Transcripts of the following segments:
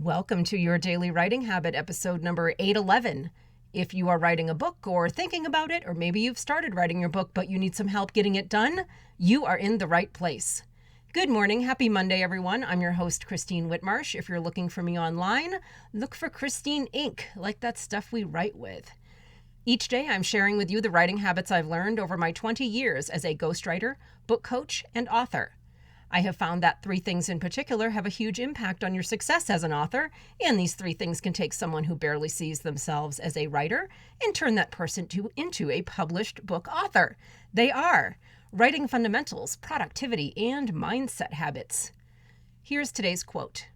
Welcome to your Daily Writing Habit, episode number 811. If you are writing a book or thinking about it, or maybe you've started writing your book but you need some help getting it done, you are in the right place. Good morning. Happy Monday, everyone. I'm your host, Christine Whitmarsh. If you're looking for me online, look for Christine Inc., like that stuff we write with. Each day, I'm sharing with you the writing habits I've learned over my 20 years as a ghostwriter, book coach, and author. I have found that three things in particular have a huge impact on your success as an author, and these three things can take someone who barely sees themselves as a writer and turn that person into a published book author. They are writing fundamentals, productivity, and mindset habits. Here's today's quote.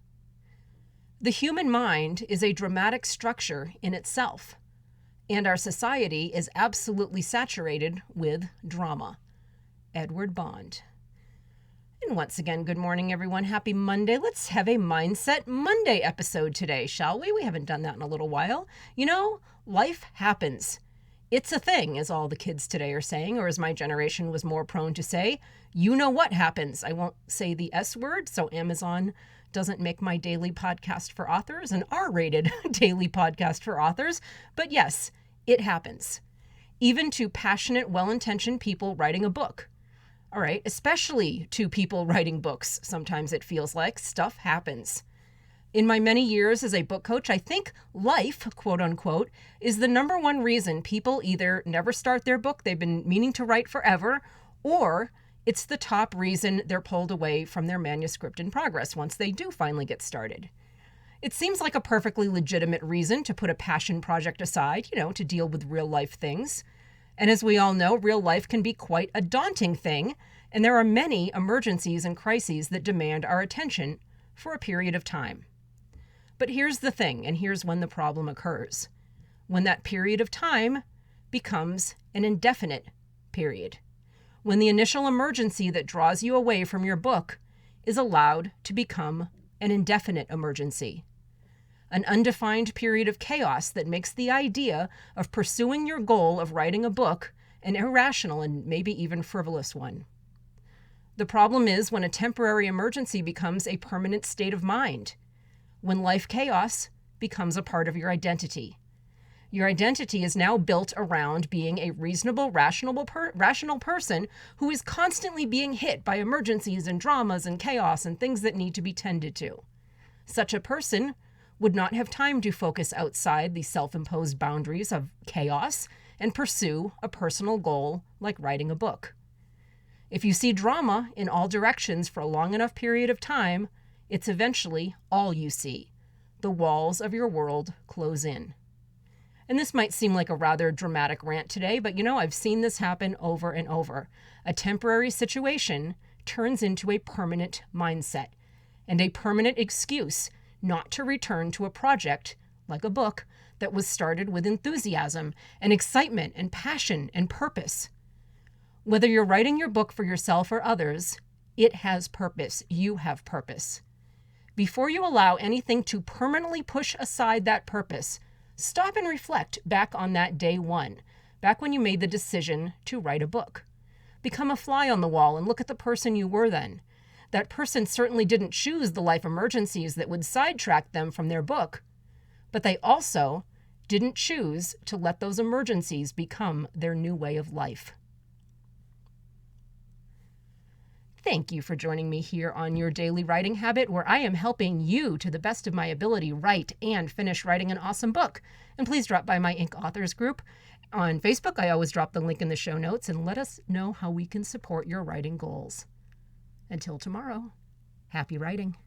"The human mind is a dramatic structure in itself, and our society is absolutely saturated with drama." Edward Bond. And once again, good morning, everyone. Happy Monday. Let's have a Mindset Monday episode today, shall we? We haven't done that in a little while. You know, life happens. It's a thing, as all the kids today are saying, or as my generation was more prone to say. You know what happens. I won't say the S word, so Amazon doesn't make my daily podcast for authors an R-rated daily podcast for authors. But yes, it happens. Even to passionate, well-intentioned people writing a book. All right, especially to people writing books, sometimes it feels like stuff happens. In my many years as a book coach, I think life, quote unquote, is the number one reason people either never start their book they've been meaning to write forever, or it's the top reason they're pulled away from their manuscript in progress once they do finally get started. It seems like a perfectly legitimate reason to put a passion project aside, to deal with real life things. And as we all know, real life can be quite a daunting thing, and there are many emergencies and crises that demand our attention for a period of time. But here's the thing, and here's when the problem occurs. When that period of time becomes an indefinite period. When the initial emergency that draws you away from your book is allowed to become an indefinite emergency. An undefined period of chaos that makes the idea of pursuing your goal of writing a book an irrational and maybe even frivolous one. The problem is when a temporary emergency becomes a permanent state of mind, when life chaos becomes a part of your identity. Your identity is now built around being a reasonable, rational person who is constantly being hit by emergencies and dramas and chaos and things that need to be tended to. Such a person would not have time to focus outside the self-imposed boundaries of chaos and pursue a personal goal like writing a book. If you see drama in all directions for a long enough period of time, it's eventually all you see. The walls of your world close in. And this might seem like a rather dramatic rant today, but I've seen this happen over and over. A temporary situation turns into a permanent mindset and a permanent excuse not to return to a project, like a book, that was started with enthusiasm and excitement and passion and purpose. Whether you're writing your book for yourself or others, it has purpose. You have purpose. Before you allow anything to permanently push aside that purpose, stop and reflect back on that day one, back when you made the decision to write a book. Become a fly on the wall and look at the person you were then. That person certainly didn't choose the life emergencies that would sidetrack them from their book, but they also didn't choose to let those emergencies become their new way of life. Thank you for joining me here on Your Daily Writing Habit, where I am helping you, to the best of my ability, write and finish writing an awesome book. And please drop by my Inc. Authors group on Facebook. I always drop the link in the show notes, and let us know how we can support your writing goals. Until tomorrow, happy writing.